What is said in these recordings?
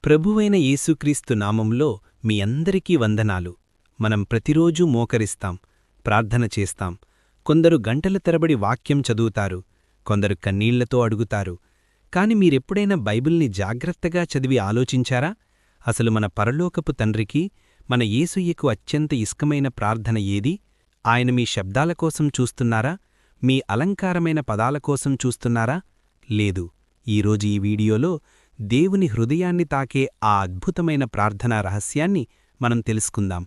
ప్రభువైన యేసుక్రీస్తు నామంలో మీ అందరికీ వందనాలు. మనం ప్రతిరోజూ మోకరిస్తాం, ప్రార్థన చేస్తాం. కొందరు గంటల తరబడి వాక్యం చదువుతారు, కొందరు కన్నీళ్లతో అడుగుతారు. కాని మీరెప్పుడైనా బైబిల్ని జాగ్రత్తగా చదివి ఆలోచించారా? అసలు మన పరలోకపు తండ్రికి, మన యేసయ్యకు అత్యంత ఇష్టమైన ప్రార్థన ఏది? ఆయన మీ శబ్దాల కోసం చూస్తున్నారా? మీ అలంకారమైన పదాల కోసం చూస్తున్నారా? లేదు. ఈరోజు ఈ వీడియోలో దేవుని హృదయాన్ని తాకే ఆ అద్భుతమైన ప్రార్థనా రహస్యాన్ని మనం తెలుసుకుందాం.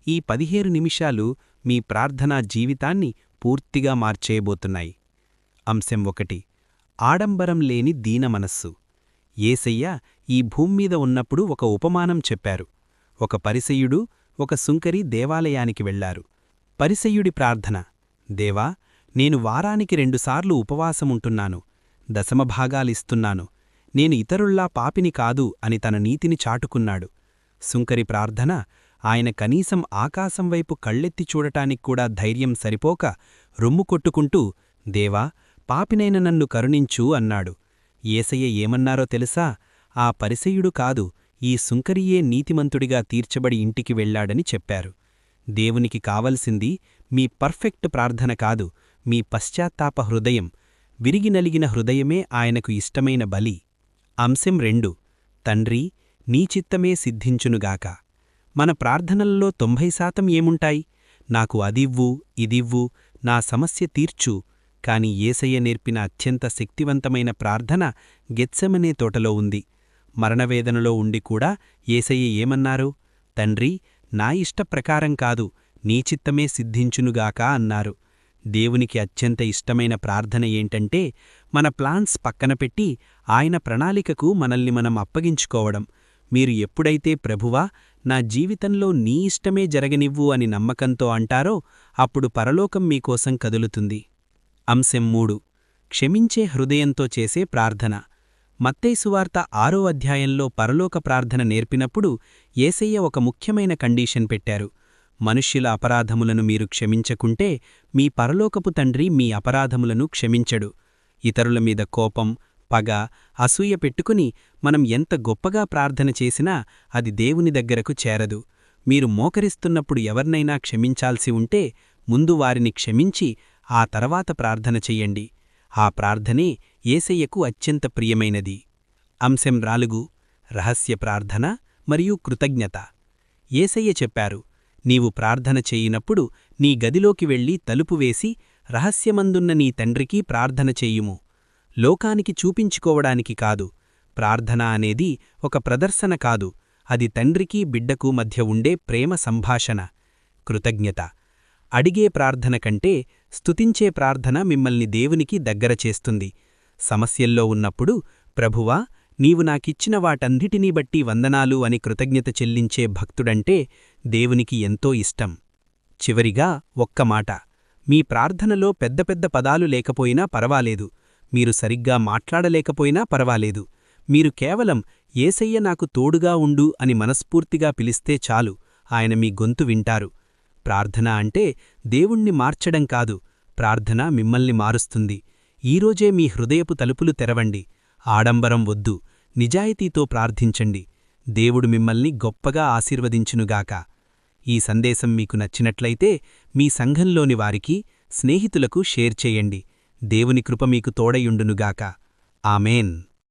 ఈ 15 నిమిషాలు మీ ప్రార్థనా జీవితాన్ని పూర్తిగా మార్చేయబోతున్నాయి. అంశం 1. ఆడంబరం లేని దీనమనస్సు. యేసయ్య ఈ భూమ్మీద ఉన్నప్పుడు ఒక ఉపమానం చెప్పారు. ఒక పరిసయ్యుడు, ఒక సుంకరి దేవాలయానికి వెళ్లారు. పరిసయ్యుడి ప్రార్థన: దేవా, నేను వారానికి 2 సార్లు ఉపవాసముంటున్నాను, దశమభాగాలిస్తున్నాను, నేను ఇతరుల్లా పాపిని కాదు అని తన నీతిని చాటుకున్నాడు. సుంకరి ప్రార్థన: ఆయన కనీసం ఆకాశం వైపు కళ్ళెత్తి చూడటానిక్కూడా ధైర్యం సరిపోక రొమ్ము కొట్టుకుంటూ, దేవా, పాపినైన నన్ను కరుణించు అన్నాడు. యేసయ్య ఏమన్నారో తెలుసా? ఆ పరిసయ్యుడు కాదు, ఈ సుంకరియే నీతిమంతుడిగా తీర్చబడి ఇంటికి వెళ్లాడని చెప్పారు. దేవునికి కావలసింది మీ పర్ఫెక్ట్ ప్రార్థన కాదు, మీ పశ్చాత్తాప హృదయం. విరిగి నలిగిన హృదయమే ఆయనకు ఇష్టమైన బలి. అంశం 2. తండ్రీ, నీ చిత్తమే సిద్ధించునుగాక. మన ప్రార్థనలలో 90% ఏముంటాయి? నాకు అదివ్వు, ఇదివ్వు, నా సమస్య తీర్చు. కాని యేసయ్య నేర్పిన అత్యంత శక్తివంతమైన ప్రార్థన గెత్సెమనే తోటలో ఉంది. మరణవేదనలో ఉండి కూడా యేసయ్య ఏమన్నారు? తండ్రీ, నా ఇష్టప్రకారం కాదు, నీ చిత్తమే సిద్ధించునుగాక అన్నారు. దేవునికి అత్యంత ఇష్టమైన ప్రార్థన ఏంటంటే, మన ప్లాన్స్ పక్కనపెట్టి ఆయన ప్రణాళికకు మనల్ని మనం అప్పగించుకోవడం. మీరు ఎప్పుడైతే ప్రభువా, నా జీవితంలో నీ ఇష్టమే జరగనివ్వు అని నమ్మకంతో అంటారో, అప్పుడు పరలోకం మీకోసం కదులుతుంది. అంశం 3. క్షమించే హృదయంతో చేసే ప్రార్థన. మత్తయి సువార్త 6వ అధ్యాయంలో పరలోక ప్రార్థన నేర్పినప్పుడు యేసయ్య ఒక ముఖ్యమైన కండీషన్ పెట్టారు. మనుష్యుల అపరాధములను మీరు క్షమించకుంటే మీ పరలోకపు తండ్రి మీ అపరాధములను క్షమించడు. ఇతరుల మీద కోపం, పగ, అసూయ పెట్టుకుని మనం ఎంత గొప్పగా ప్రార్థన చేసినా అది దేవుని దగ్గరకు చేరదు. మీరు మోకరిస్తున్నప్పుడు ఎవర్నైనా క్షమించాల్సి ఉంటే ముందు వారిని క్షమించి ఆ తర్వాత ప్రార్థన చెయ్యండి. ఆ ప్రార్థనే యేసయ్యకు అత్యంత ప్రియమైనది. అంశం 4. రహస్య ప్రార్థన మరియు కృతజ్ఞత. యేసయ్య చెప్పారు, నీవు ప్రార్థన చేయినప్పుడు నీ గదిలోకి వెళ్లి తలుపు వేసి రహస్యమందున్న నీ తండ్రికి ప్రార్థన చెయ్యుము. లోకానికి చూపించుకోవడానికి కాదు. ప్రార్థన అనేది ఒక ప్రదర్శన కాదు, అది తండ్రికి బిడ్డకు మధ్య ఉండే ప్రేమ సంభాషణ. కృతజ్ఞత. అడిగే ప్రార్థన కంటే స్తుతించే ప్రార్థన మిమ్మల్ని దేవునికి దగ్గర చేస్తుంది. సమస్యల్లో ఉన్నప్పుడు, ప్రభువా, నీవు నాకిచ్చిన వాటన్నిటినీ బట్టి వందనాలు అని కృతజ్ఞత చెల్లించే భక్తుడంటే దేవునికి ఎంతో ఇష్టం. చివరిగా ఒక్క మాట. మీ ప్రార్థనలో పెద్ద పెద్ద పదాలు లేకపోయినా పరవాలేదు, మీరు సరిగ్గా మాట్లాడలేకపోయినా పరవాలేదు. మీరు కేవలం యేసయ్య నాకు తోడుగా ఉండు అని మనస్ఫూర్తిగా పిలిస్తే చాలు, ఆయన మీ గొంతు వింటారు. ప్రార్థన అంటే దేవుణ్ణి మార్చడం కాదు, ప్రార్థన మిమ్మల్ని మారుస్తుంది. ఈరోజే మీ హృదయపు తలుపులు తెరవండి. ఆడంబరం వద్దు, నిజాయితీతో ప్రార్థించండి. దేవుడు మిమ్మల్ని గొప్పగా ఆశీర్వదించునుగాక. ఈ సందేశం మీకు నచ్చినట్లయితే మీ సంఘంలోని వారికి, స్నేహితులకు షేర్ చేయండి. దేవుని కృప మీకు తోడయుండునుగాక. ఆమేన్.